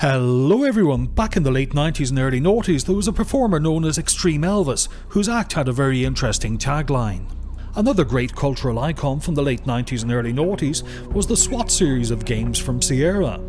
Hello everyone, back in the late 90s and early noughties there was a performer known as Extreme Elvis, whose act had a very interesting tagline. Another great cultural icon from the late 90s and early noughties was the Swat series of games from Sierra.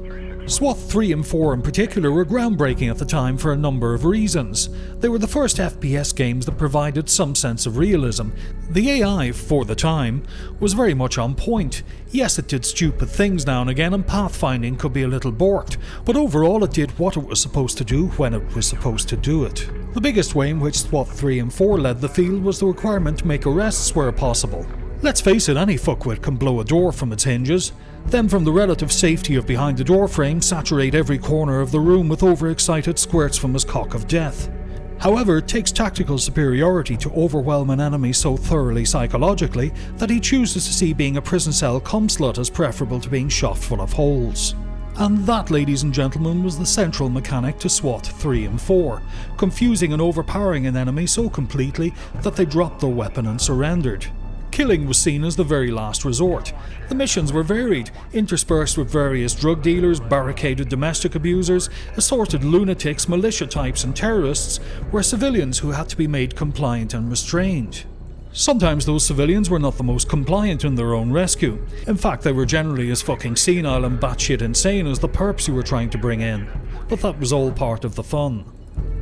Swat 3 and 4 in particular were groundbreaking at the time for a number of reasons. They were the first FPS games that provided some sense of realism. The AI, for the time, was very much on point. Yes, it did stupid things now and again, and pathfinding could be a little borked, but overall it did what it was supposed to do when it was supposed to do it. The biggest way in which SWAT 3 and 4 led the field was the requirement to make arrests where possible. Let's face it, any fuckwit can blow a door from its hinges. Then from the relative safety of behind the door frame, saturate every corner of the room with overexcited squirts from his cock of death. However, it takes tactical superiority to overwhelm an enemy so thoroughly psychologically that he chooses to see being a prison cell cum slut as preferable to being shot full of holes. And that, ladies and gentlemen, was the central mechanic to SWAT 3 and 4, confusing and overpowering an enemy so completely that they dropped their weapon and surrendered. Killing was seen as the very last resort. The missions were varied, interspersed with various drug dealers, barricaded domestic abusers, assorted lunatics, militia types and terrorists were civilians who had to be made compliant and restrained. Sometimes those civilians were not the most compliant in their own rescue. In fact, they were generally as fucking senile and batshit insane as the perps you were trying to bring in. But that was all part of the fun.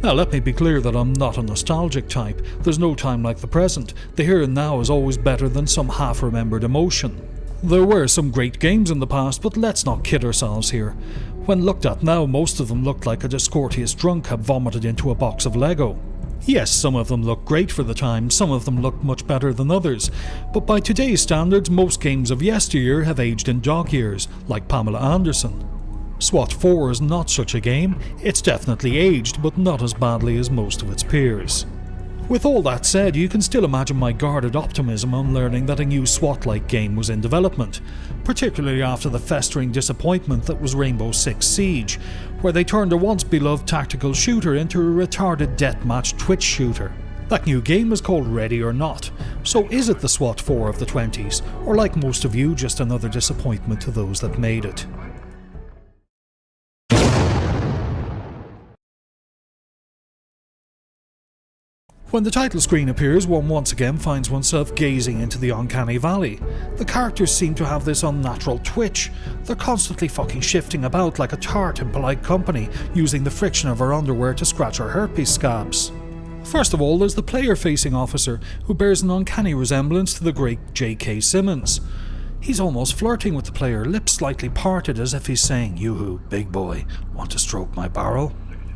Now let me be clear that I'm not a nostalgic type. There's no time like the present. The here and now is always better than some half-remembered emotion. There were some great games in the past, but let's not kid ourselves here. When looked at now, most of them looked like a discourteous drunk had vomited into a box of Lego. Yes, some of them looked great for the time, some of them looked much better than others, but by today's standards, most games of yesteryear have aged in dog years, like Pamela Anderson. SWAT 4 is not such a game. It's definitely aged, but not as badly as most of its peers. With all that said, you can still imagine my guarded optimism on learning that a new SWAT-like game was in development, particularly after the festering disappointment that was Rainbow Six Siege, where they turned a once-beloved tactical shooter into a retarded deathmatch Twitch shooter. That new game is called Ready or Not. So is it the SWAT 4 of the 20s, or like most of you, just another disappointment to those that made it? When the title screen appears, one once again finds oneself gazing into the uncanny valley. The characters seem to have this unnatural twitch. They're constantly fucking shifting about like a tart in polite company, using the friction of her underwear to scratch her herpes scabs. First of all, there's the player-facing officer, who bears an uncanny resemblance to the great J.K. Simmons. He's almost flirting with the player, lips slightly parted as if he's saying, "Yoo-hoo, big boy, want to stroke my barrel?"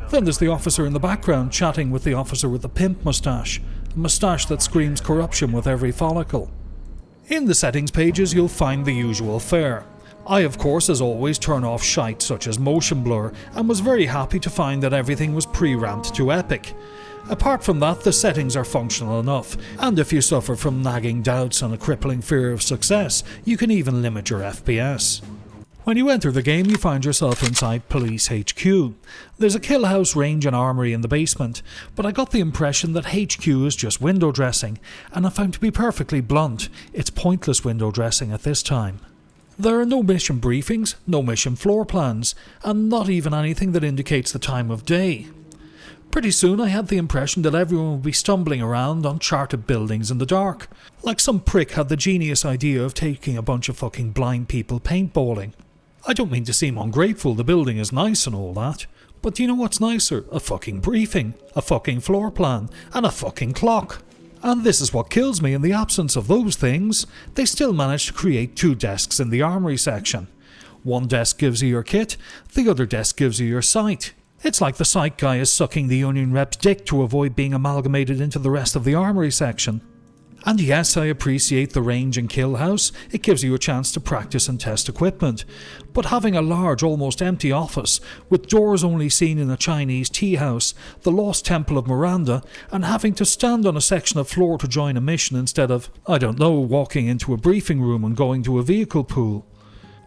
Then there's the officer in the background chatting with the officer with the pimp moustache, a moustache that screams corruption with every follicle. In the settings pages you'll find the usual fare. I of course as always turn off shite such as motion blur and was very happy to find that everything was pre-ramped to epic. Apart from that, the settings are functional enough, and if you suffer from nagging doubts and a crippling fear of success, you can even limit your FPS. When you enter the game, you find yourself inside Police HQ. There's a kill house, range and armory in the basement, but I got the impression that HQ is just window dressing, and if I'm to be perfectly blunt, it's pointless window dressing at this time. There are no mission briefings, no mission floor plans, and not even anything that indicates the time of day. Pretty soon I had the impression that everyone would be stumbling around uncharted buildings in the dark, like some prick had the genius idea of taking a bunch of fucking blind people paintballing. I don't mean to seem ungrateful, the building is nice and all that, but do you know what's nicer? A fucking briefing, a fucking floor plan, and a fucking clock. And this is what kills me: in the absence of those things, they still managed to create 2 desks in the armory section. One desk gives you your kit, the other desk gives you your sight. It's like the sight guy is sucking the Union rep's dick to avoid being amalgamated into the rest of the armory section. And yes, I appreciate the range and kill house, it gives you a chance to practice and test equipment. But having a large, almost empty office, with doors only seen in a Chinese tea house, the lost temple of Miranda, and having to stand on a section of floor to join a mission instead of, I don't know, walking into a briefing room and going to a vehicle pool,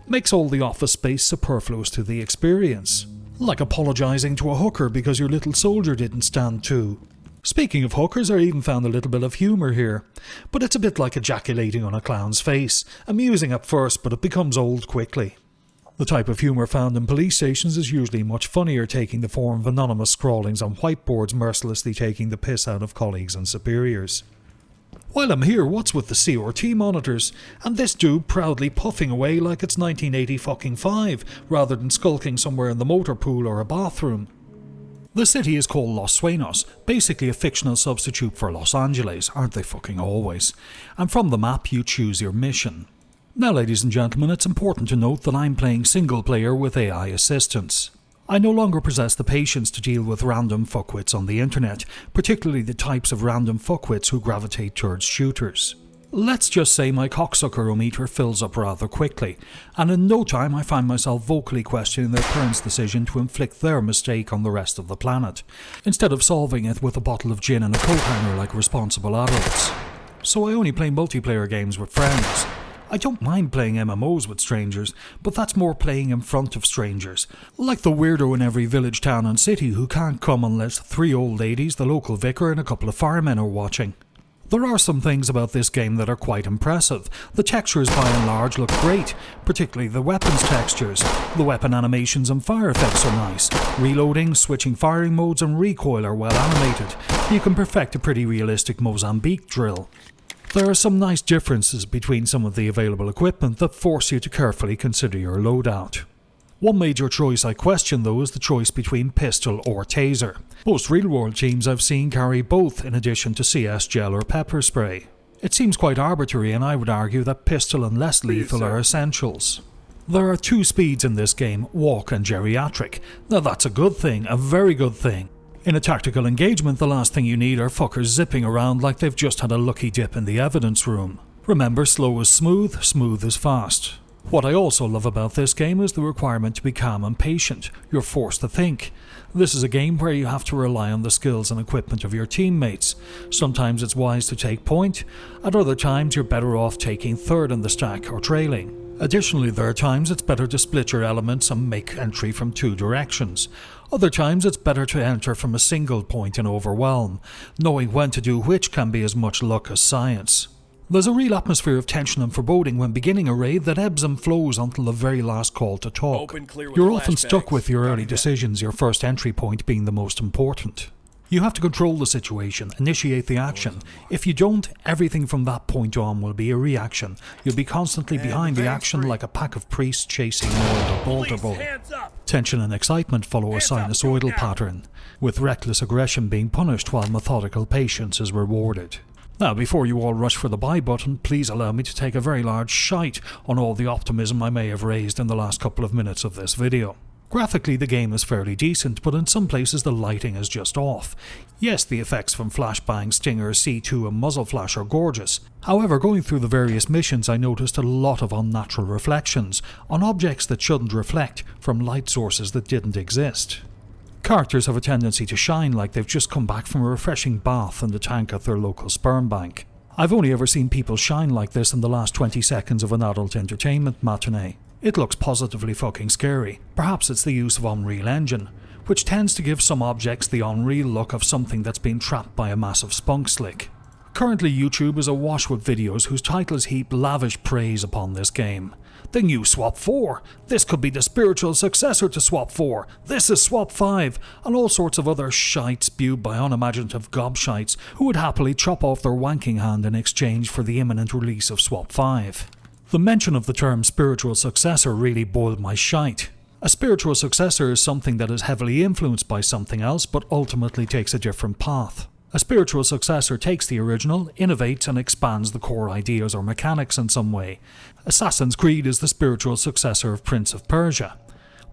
makes all the office space superfluous to the experience. Like apologising to a hooker because your little soldier didn't stand too. Speaking of hookers, I even found a little bit of humour here, but it's a bit like ejaculating on a clown's face, amusing at first but it becomes old quickly. The type of humour found in police stations is usually much funnier, taking the form of anonymous scrawlings on whiteboards mercilessly taking the piss out of colleagues and superiors. While I'm here, what's with the CRT monitors? And this dude proudly puffing away like it's 1985, rather than skulking somewhere in the motor pool or a bathroom. The city is called Los Sueños, basically a fictional substitute for Los Angeles, aren't they fucking always? And from the map you choose your mission. Now ladies and gentlemen, it's important to note that I'm playing single player with AI assistance. I no longer possess the patience to deal with random fuckwits on the internet, particularly the types of random fuckwits who gravitate towards shooters. Let's just say my cocksucker-o-meter fills up rather quickly, and in no time I find myself vocally questioning their parents' decision to inflict their mistake on the rest of the planet, instead of solving it with a bottle of gin and a coat hanger like responsible adults. So I only play multiplayer games with friends. I don't mind playing MMOs with strangers, but that's more playing in front of strangers, like the weirdo in every village, town and city who can't come unless 3 old ladies, the local vicar and a couple of firemen are watching. There are some things about this game that are quite impressive. The textures by and large look great, particularly the weapons textures. The weapon animations and fire effects are nice. Reloading, switching firing modes and recoil are well animated. You can perfect a pretty realistic Mozambique drill. There are some nice differences between some of the available equipment that force you to carefully consider your loadout. One major choice I question though is the choice between pistol or taser. Most real-world teams I've seen carry both in addition to CS gel or pepper spray. It seems quite arbitrary, and I would argue that pistol and less lethal are essentials. There are 2 speeds in this game, walk and geriatric. Now that's a good thing, a very good thing. In a tactical engagement, the last thing you need are fuckers zipping around like they've just had a lucky dip in the evidence room. Remember, slow is smooth, smooth is fast. What I also love about this game is the requirement to be calm and patient. You're forced to think. This is a game where you have to rely on the skills and equipment of your teammates. Sometimes it's wise to take point, at other times you're better off taking third in the stack or trailing. Additionally, there are times it's better to split your elements and make entry from 2 directions. Other times it's better to enter from a single point and overwhelm. Knowing when to do which can be as much luck as science. There's a real atmosphere of tension and foreboding when beginning a raid that ebbs and flows until the very last call to talk. You're often stuck with your early decisions, your first entry point being the most important. You have to control the situation, initiate the action. If you don't, everything from that point on will be a reaction. You'll be constantly behind the action like a pack of priests chasing a bolter bull. Tension and excitement follow a sinusoidal pattern, with reckless aggression being punished while methodical patience is rewarded. Now, before you all rush for the buy button, please allow me to take a very large shite on all the optimism I may have raised in the last couple of minutes of this video. Graphically, the game is fairly decent, but in some places the lighting is just off. Yes, the effects from Flashbang, Stinger, C2 and Muzzle Flash are gorgeous. However, going through the various missions I noticed a lot of unnatural reflections, on objects that shouldn't reflect, from light sources that didn't exist. Characters have a tendency to shine like they've just come back from a refreshing bath in the tank at their local sperm bank. I've only ever seen people shine like this in the last 20 seconds of an adult entertainment matinee. It looks positively fucking scary. Perhaps it's the use of Unreal Engine, which tends to give some objects the unreal look of something that's been trapped by a massive spunk slick. Currently YouTube is awash with videos whose titles heap lavish praise upon this game. The new Swat 4, this could be the spiritual successor to Swat 4, this is Swat 5, and all sorts of other shite spewed by unimaginative gobshites who would happily chop off their wanking hand in exchange for the imminent release of Swat 5. The mention of the term spiritual successor really boiled my shite. A spiritual successor is something that is heavily influenced by something else but ultimately takes a different path. A spiritual successor takes the original, innovates and expands the core ideas or mechanics in some way. Assassin's Creed is the spiritual successor of Prince of Persia.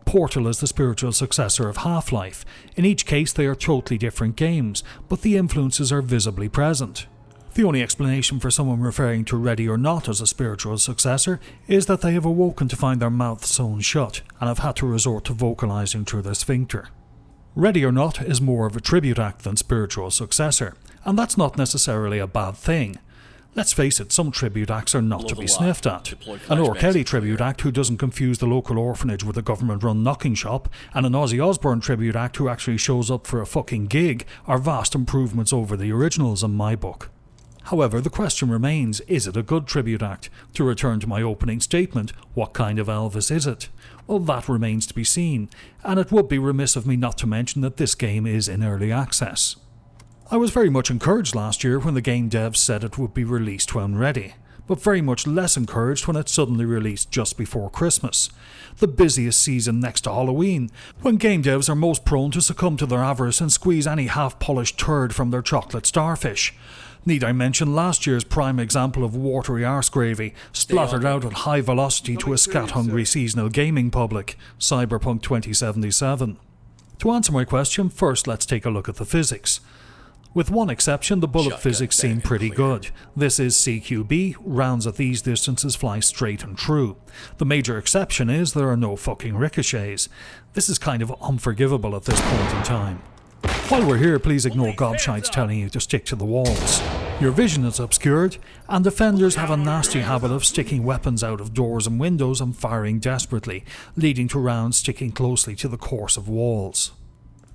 Portal is the spiritual successor of Half-Life. In each case they are totally different games, but the influences are visibly present. The only explanation for someone referring to Ready or Not as a spiritual successor is that they have awoken to find their mouth sewn shut and have had to resort to vocalizing through their sphincter. Ready or Not is more of a tribute act than spiritual successor, and that's not necessarily a bad thing. Let's face it, some tribute acts are not to be sniffed at. An R. Kelly tribute act who doesn't confuse the local orphanage with a government-run knocking shop, and an Ozzy Osbourne tribute act who actually shows up for a fucking gig are vast improvements over the originals in my book. However, the question remains, is it a good tribute act? To return to my opening statement, what kind of Elvis is it? Well, that remains to be seen, and it would be remiss of me not to mention that this game is in early access. I was very much encouraged last year when the game devs said it would be released when ready, but very much less encouraged when it suddenly released just before Christmas, the busiest season next to Halloween, when game devs are most prone to succumb to their avarice and squeeze any half-polished turd from their chocolate starfish. Need I mention last year's prime example of watery arse gravy, splattered out at high velocity to a scat-hungry seasonal gaming public, Cyberpunk 2077. To answer my question, first let's take a look at the physics. With one exception, the bullet physics seem pretty good. This is CQB, rounds at these distances fly straight and true. The major exception is there are no fucking ricochets. This is kind of unforgivable at this point in time. While we're here, please ignore gobshites telling you to stick to the walls. Your vision is obscured, and offenders have a nasty habit of sticking weapons out of doors and windows and firing desperately, leading to rounds sticking closely to the course of walls.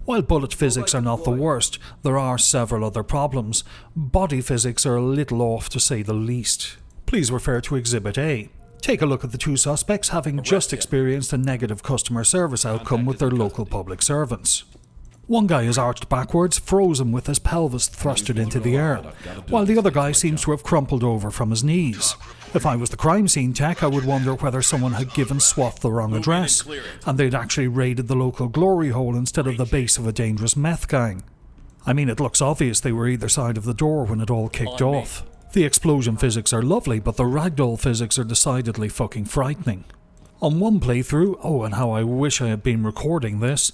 While bullet physics are not the worst, there are several other problems. Body physics are a little off to say the least. Please refer to Exhibit A. Take a look at the two suspects having just experienced a negative customer service outcome with their local public servants. One guy is arched backwards, frozen with his pelvis thrusted into the air, while the other guy seems to have crumpled over from his knees. If I was the crime scene tech, I would wonder whether someone had given Swat the wrong address, and they'd actually raided the local glory hole instead of the base of a dangerous meth gang. I mean, it looks obvious they were either side of the door when it all kicked off. The explosion physics are lovely, but the ragdoll physics are decidedly fucking frightening. On one playthrough, oh, and how I wish I had been recording this,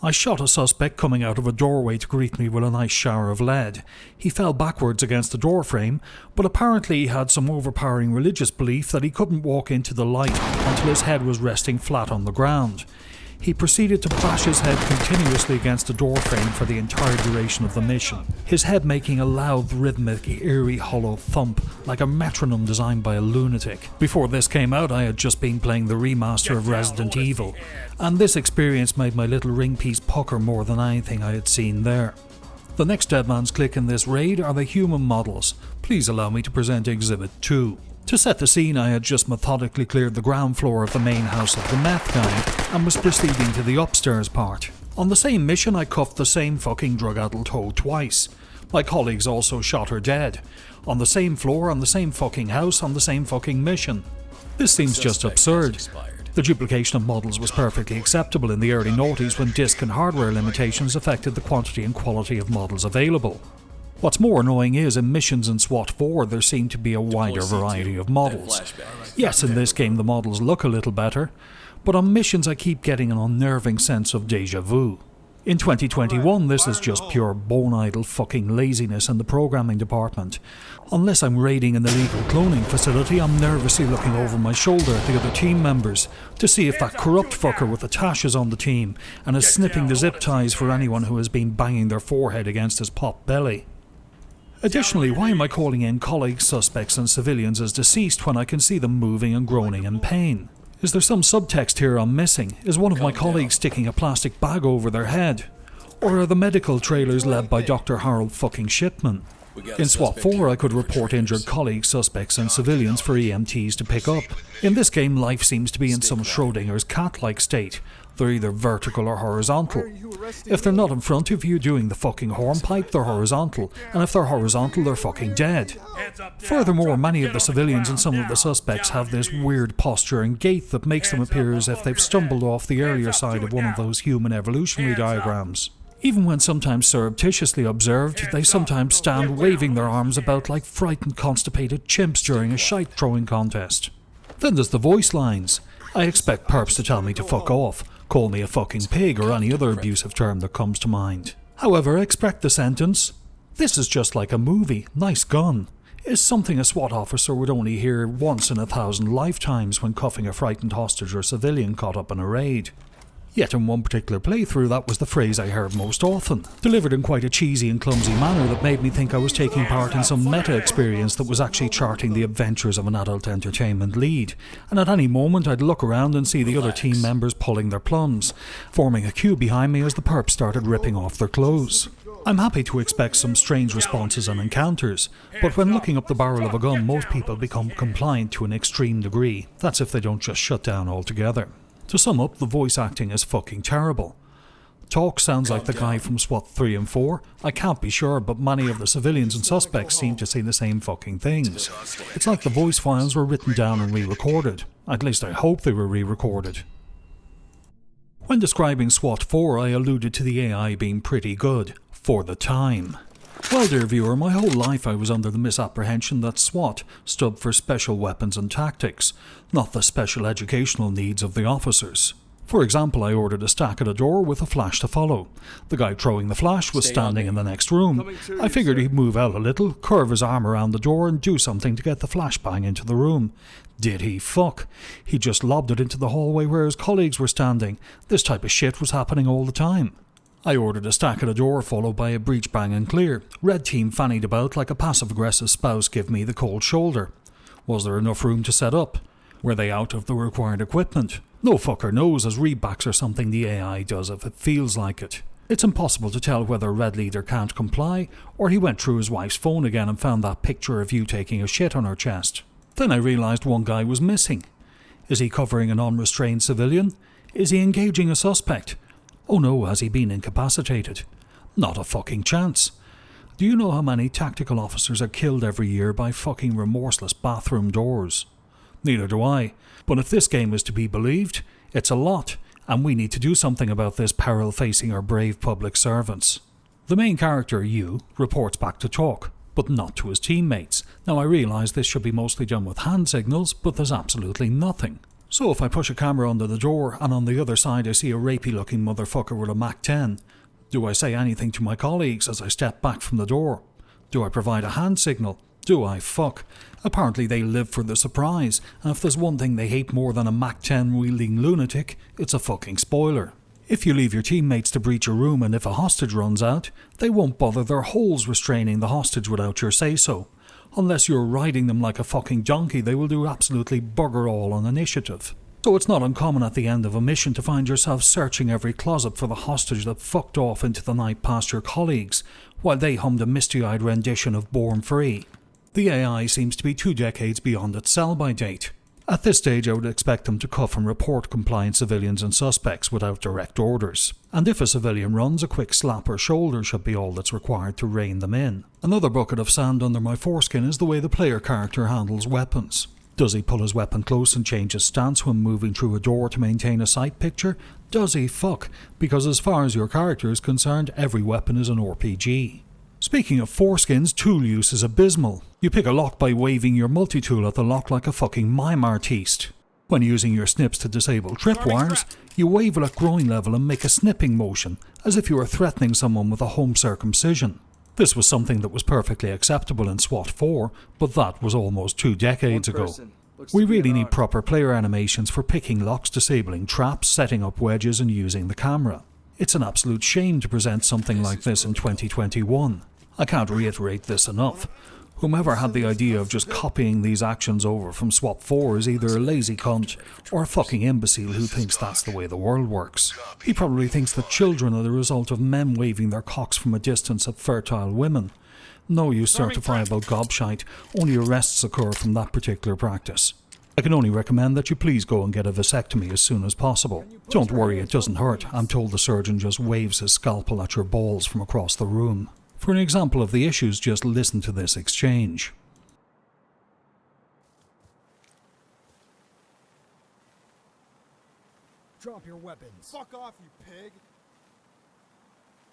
I shot a suspect coming out of a doorway to greet me with a nice shower of lead. He fell backwards against the doorframe, but apparently he had some overpowering religious belief that he couldn't walk into the light until his head was resting flat on the ground. He proceeded to bash his head continuously against the doorframe for the entire duration of the mission, his head making a loud, rhythmic, eerie, hollow thump, like a metronome designed by a lunatic. Before this came out, I had just been playing the remaster of Resident Evil, and this experience made my little ring piece pucker more than anything I had seen there. The next dead man's click in this raid are the human models. Please allow me to present Exhibit 2. To set the scene, I had just methodically cleared the ground floor of the main house of the meth gang and was proceeding to the upstairs part. On the same mission, I cuffed the same fucking drug-addled hoe twice. My colleagues also shot her dead. On the same floor, on the same fucking house, on the same fucking mission. This seems just absurd. The duplication of models was perfectly acceptable in the early noughties when disk and hardware limitations affected the quantity and quality of models available. What's more annoying is, in missions in SWAT 4 there seemed to be a wider variety of models. Yes, in this game the models look a little better, but on missions I keep getting an unnerving sense of déjà vu. In 2021 this is just pure bone-idle fucking laziness in the programming department. Unless I'm raiding an illegal cloning facility, I'm nervously looking over my shoulder at the other team members to see if that corrupt fucker with the tash is on the team and is snipping the zip ties for anyone who has been banging their forehead against his pot belly. Additionally, why am I calling in colleagues, suspects and civilians as deceased when I can see them moving and groaning in pain? Is there some subtext here I'm missing? Is one of my colleagues sticking a plastic bag over their head? Or are the medical trailers led by Dr. Harold fucking Shipman? In SWAT 4 I could report injured colleagues, suspects and civilians for EMTs to pick up. In this game life seems to be in some Schrodinger's cat-like state. They're either vertical or horizontal. If they're not in front of you doing the fucking hornpipe, they're horizontal, and if they're horizontal, they're fucking dead. Furthermore, many of the civilians and some of the suspects have this weird posture and gait that makes them appear as if they've stumbled off the earlier side of one of those human evolutionary diagrams. Even when sometimes surreptitiously observed, they sometimes stand waving their arms about like frightened, constipated chimps during a shite-throwing contest. Then there's the voice lines. I expect perps to tell me to fuck off, call me a fucking pig or any other abusive term that comes to mind. However, expect the sentence, "This is just like a movie, nice gun," is something a SWAT officer would only hear once in 1,000 lifetimes when cuffing a frightened hostage or civilian caught up in a raid. Yet in one particular playthrough that was the phrase I heard most often, delivered in quite a cheesy and clumsy manner that made me think I was taking part in some meta experience that was actually charting the adventures of an adult entertainment lead, and at any moment I'd look around and see the other team members pulling their plums, forming a queue behind me as the perps started ripping off their clothes. I'm happy to expect some strange responses and encounters, but when looking up the barrel of a gun, most people become compliant to an extreme degree. That's if they don't just shut down altogether. To sum up, the voice acting is fucking terrible. Talk sounds like the guy from SWAT 3 and 4. I can't be sure, but many of the civilians and suspects seem to say the same fucking things. It's like the voice files were written down and re-recorded. At least I hope they were re-recorded. When describing SWAT 4, I alluded to the AI being pretty good. For the time. Well, dear viewer, my whole life I was under the misapprehension that SWAT stood for Special Weapons and Tactics, not the special educational needs of the officers. For example, I ordered a stack at a door with a flash to follow. The guy throwing the flash was standing in the next room. I figured he'd move out a little, curve his arm around the door and do something to get the flashbang into the room. Did he fuck? He just lobbed it into the hallway where his colleagues were standing. This type of shit was happening all the time. I ordered a stack at a door followed by a breach bang and clear. Red team fannied about like a passive-aggressive spouse give me the cold shoulder. Was there enough room to set up? Were they out of the required equipment? No fucker knows, as readbacks are something the AI does if it feels like it. It's impossible to tell whether Red Leader can't comply, or he went through his wife's phone again and found that picture of you taking a shit on her chest. Then I realised one guy was missing. Is he covering an unrestrained civilian? Is he engaging a suspect? Oh no, has he been incapacitated? Not a fucking chance. Do you know how many tactical officers are killed every year by fucking remorseless bathroom doors? Neither do I. But if this game is to be believed, it's a lot, and we need to do something about this peril facing our brave public servants. The main character, you, reports back to talk, but not to his teammates. Now I realise this should be mostly done with hand signals, but there's absolutely nothing. So if I push a camera under the door and on the other side I see a rapey looking motherfucker with a Mac-10, do I say anything to my colleagues as I step back from the door? Do I provide a hand signal? Do I fuck? Apparently they live for the surprise, and if there's one thing they hate more than a Mac-10 wielding lunatic, it's a fucking spoiler. If you leave your teammates to breach a room and if a hostage runs out, they won't bother their holes restraining the hostage without your say-so. Unless you're riding them like a fucking donkey, they will do absolutely bugger all on initiative. So it's not uncommon at the end of a mission to find yourself searching every closet for the hostage that fucked off into the night past your colleagues, while they hummed a misty-eyed rendition of Born Free. The AI seems to be 2 decades beyond its sell-by date. At this stage I would expect them to cuff and report compliant civilians and suspects without direct orders. And if a civilian runs, a quick slap or shoulder should be all that's required to rein them in. Another bucket of sand under my foreskin is the way the player character handles weapons. Does he pull his weapon close and change his stance when moving through a door to maintain a sight picture? Does he fuck? Because as far as your character is concerned, every weapon is an RPG. Speaking of foreskins, tool use is abysmal. You pick a lock by waving your multi-tool at the lock like a fucking mime artiste. When using your snips to disable tripwires, you wave it at groin level and make a snipping motion, as if you were threatening someone with a home circumcision. This was something that was perfectly acceptable in SWAT 4, but that was almost 2 decades ago. We really need proper player animations for picking locks, disabling traps, setting up wedges and using the camera. It's an absolute shame to present something like this in 2021. I can't reiterate this enough. Whomever had the idea of just copying these actions over from SWAT 4 is either a lazy cunt or a fucking imbecile who thinks that's the way the world works. He probably thinks that children are the result of men waving their cocks from a distance at fertile women. No, you certifiable gobshite, only arrests occur from that particular practice. I can only recommend that you please go and get a vasectomy as soon as possible. Don't worry, it doesn't hurt. I'm told the surgeon just waves his scalpel at your balls from across the room. For an example of the issues, just listen to this exchange. Drop your weapons. Fuck off, you pig.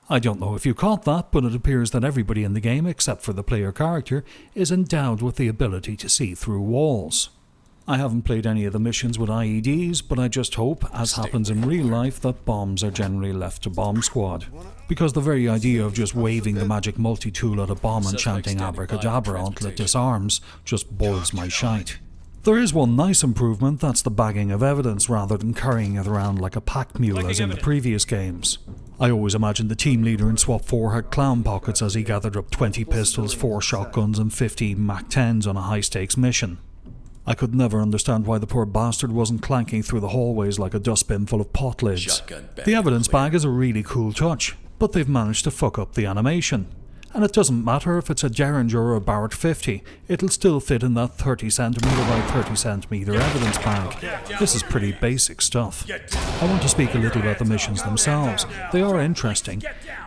I don't know if you caught that, but it appears that everybody in the game, except for the player character, is endowed with the ability to see through walls. I haven't played any of the missions with IEDs, but I just hope, as happens in real life, that bombs are generally left to bomb squad. Because the very idea of just waving the magic multi-tool at a bomb and chanting abracadabra until it disarms just boils my shite. There is one nice improvement, that's the bagging of evidence rather than carrying it around like a pack mule as in the previous games. I always imagined the team leader in SWAT 4 had clown pockets as he gathered up 20 pistols, 4 shotguns and 15 Mac-10s on a high-stakes mission. I could never understand why the poor bastard wasn't clanking through the hallways like a dustbin full of pot lids. The evidence bag is a really cool touch. but they've managed to fuck up the animation. And it doesn't matter if it's a Derringer or a Barrett 50, it'll still fit in that 30cm by 30cm evidence bag. This is pretty basic stuff. I want to speak a little about the missions themselves. They are interesting.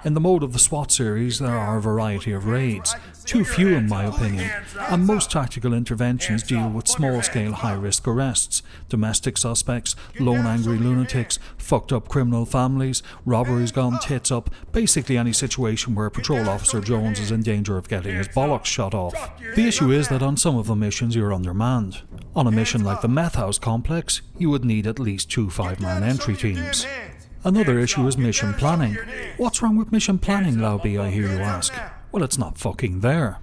In the mode of the SWAT series, there are a variety of raids. Too few in my opinion, and most tactical interventions deal with small-scale high-risk arrests, domestic suspects, lone angry lunatics, fucked up criminal families, robberies gone tits up, basically any situation where Patrol Officer Jones is in danger of getting his bollocks shot off. The issue is that on some of the missions you're undermanned. On a mission like the Meth House complex, you would need at least 2 5-man entry teams. Another issue is mission planning. What's wrong with mission planning, Lauby, I hear you ask? Well, it's not fucking there.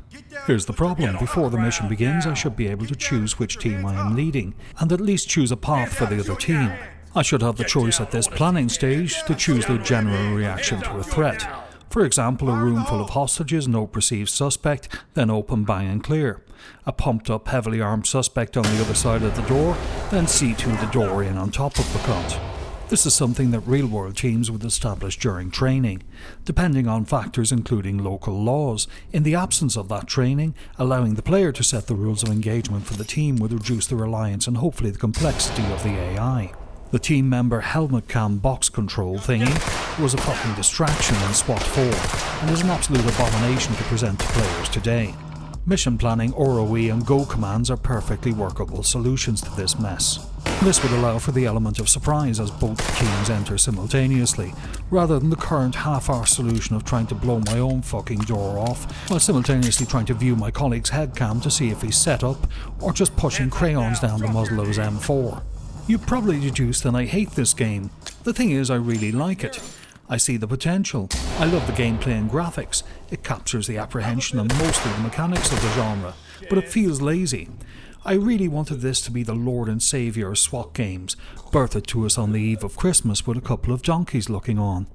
Here's the problem. Before the mission begins, I should be able to choose which team I am leading, and at least choose a path for the other team. I should have the choice at this planning stage to choose the general reaction to a threat. For example, a room full of hostages, no perceived suspect, then open, bang and clear. A pumped up, heavily armed suspect on the other side of the door, then see to the door in on top of the cunt. This is something that real-world teams would establish during training, depending on factors including local laws. In the absence of that training, allowing the player to set the rules of engagement for the team would reduce the reliance and hopefully the complexity of the AI. The team member helmet cam box control thingy was a fucking distraction in SWAT 4, and is an absolute abomination to present to players today. Mission planning, ROE and Go commands are perfectly workable solutions to this mess. This would allow for the element of surprise as both teams enter simultaneously, rather than the current half-hour solution of trying to blow my own fucking door off, while simultaneously trying to view my colleague's headcam to see if he's set up, or just pushing crayons down the muzzle of his M4. You've probably deduced that I hate this game. The thing is, I really like it. I see the potential. I love the gameplay and graphics. It captures the apprehension and mostly the mechanics of the genre, but it feels lazy. I really wanted this to be the Lord and Saviour of SWAT games, birthed to us on the eve of Christmas with a couple of donkeys looking on.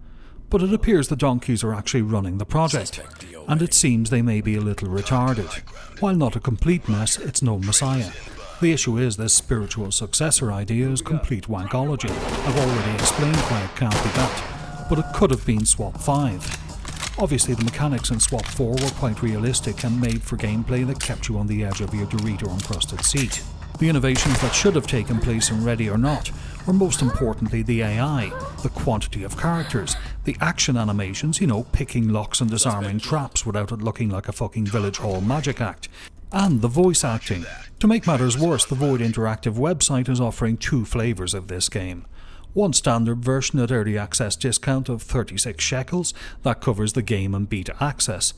But it appears the donkeys are actually running the project, and it seems they may be a little retarded. While not a complete mess, it's no messiah. The issue is this spiritual successor idea is complete wankology. I've already explained why it can't be that, but it could have been SWAT 5. Obviously the mechanics in SWAT 4 were quite realistic and made for gameplay that kept you on the edge of your Dorito-encrusted seat. The innovations that should have taken place in Ready or Not were most importantly the AI, the quantity of characters, the action animations, picking locks and disarming traps without it looking like a fucking village hall magic act, and the voice acting. To make matters worse, the Void Interactive website is offering 2 flavours of this game. One standard version at early access discount of 36 shekels, that covers the game and beta access.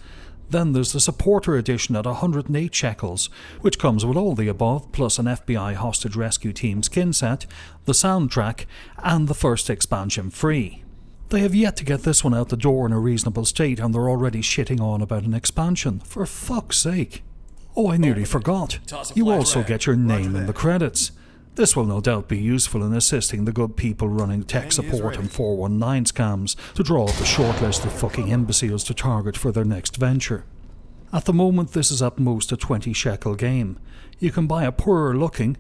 Then there's the supporter edition at 108 shekels, which comes with all the above, plus an FBI hostage rescue team skin set, the soundtrack, and the first expansion free. They have yet to get this one out the door in a reasonable state, and they're already shitting on about an expansion. For fuck's sake. Oh, I nearly forgot. You also get your name in the credits. This will no doubt be useful in assisting the good people running tech support and 419 scams to draw up a short list of fucking imbeciles to target for their next venture. At the moment this is at most a 20 shekel game. You can buy a poorer looking,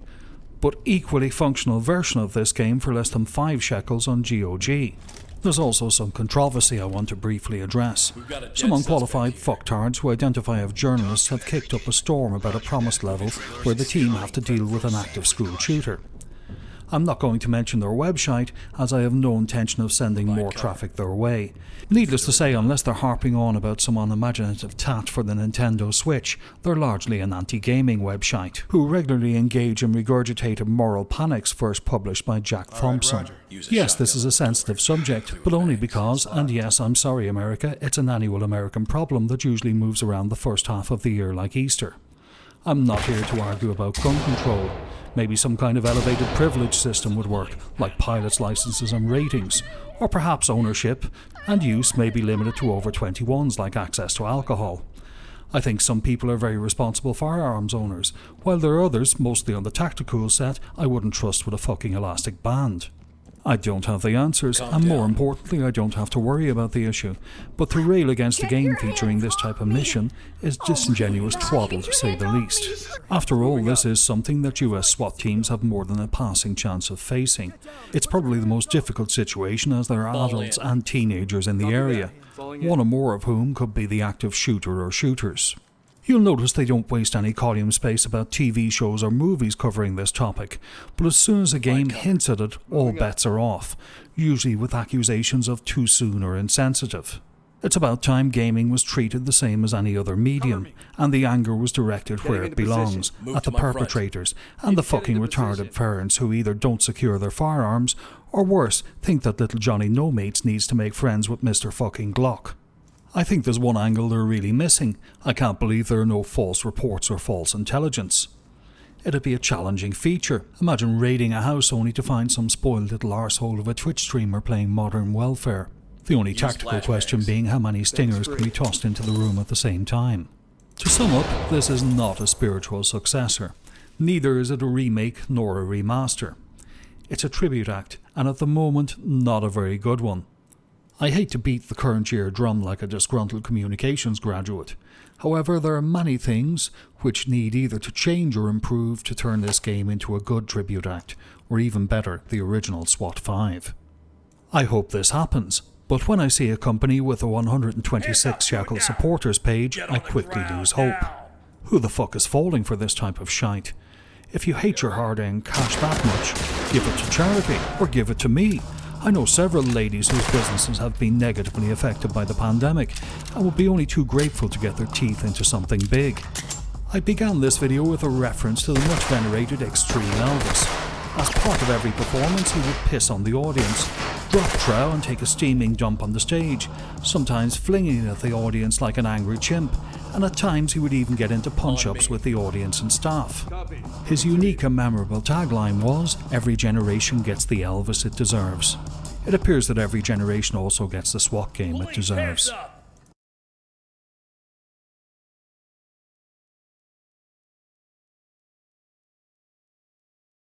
but equally functional version of this game for less than 5 shekels on GOG. There's also some controversy I want to briefly address. Some unqualified fucktards who identify as journalists have kicked up a storm about a promised level where the team have to deal with an active school shooter. I'm not going to mention their website, as I have no intention of sending more traffic their way. Needless to say, unless they're harping on about some unimaginative tat for the Nintendo Switch, they're largely an anti-gaming website, who regularly engage in regurgitated moral panics first published by Jack Thompson. Yes, this is a sensitive subject, but only because, and yes, I'm sorry America, it's an annual American problem that usually moves around the first half of the year like Easter. I'm not here to argue about gun control. Maybe some kind of elevated privilege system would work, like pilots' licenses and ratings, or perhaps ownership and use may be limited to over 21s, like access to alcohol. I think some people are very responsible firearms owners, while there are others, mostly on the tactical set, I wouldn't trust with a fucking elastic band. I don't have the answers, and more importantly, I don't have to worry about the issue. But to rail against a game featuring this type of mission is disingenuous twaddle, to say the least. After all, this is something that US SWAT teams have more than a passing chance of facing. It's probably the most difficult situation, as there are adults and teenagers in the area, one or more of whom could be the active shooter or shooters. You'll notice they don't waste any column space about TV shows or movies covering this topic, but as soon as a game hints at it, all bets are off, usually with accusations of too soon or insensitive. It's about time gaming was treated the same as any other medium, and the anger was directed where it belongs, at the perpetrators, and the fucking retarded parents who either don't secure their firearms, or worse, think that little Johnny No-Mates needs to make friends with Mr. fucking Glock. I think there's one angle they're really missing. I can't believe there are no false reports or false intelligence. It'd be a challenging feature. Imagine raiding a house only to find some spoiled little arsehole of a Twitch streamer playing Modern Welfare. The only tactical question being how many stingers can be tossed into the room at the same time. To sum up, this is not a spiritual successor. Neither is it a remake nor a remaster. It's a tribute act, and at the moment, not a very good one. I hate to beat the current year drum like a disgruntled communications graduate. However, there are many things which need either to change or improve to turn this game into a good tribute act, or even better, the original SWAT 5. I hope this happens, but when I see a company with a 126 Shackle supporters page, I quickly lose hope. Who the fuck is falling for this type of shite? If you hate your hard-earned cash that much, give it to charity, or give it to me. I know several ladies whose businesses have been negatively affected by the pandemic and would be only too grateful to get their teeth into something big. I began this video with a reference to the much venerated Extreme Elvis. As part of every performance, he would piss on the audience, drop trow and take a steaming dump on the stage, sometimes flinging it at the audience like an angry chimp, and at times he would even get into punch-ups with the audience and staff. His unique and memorable tagline was, "Every generation gets the Elvis it deserves." It appears that every generation also gets the SWAT game it deserves.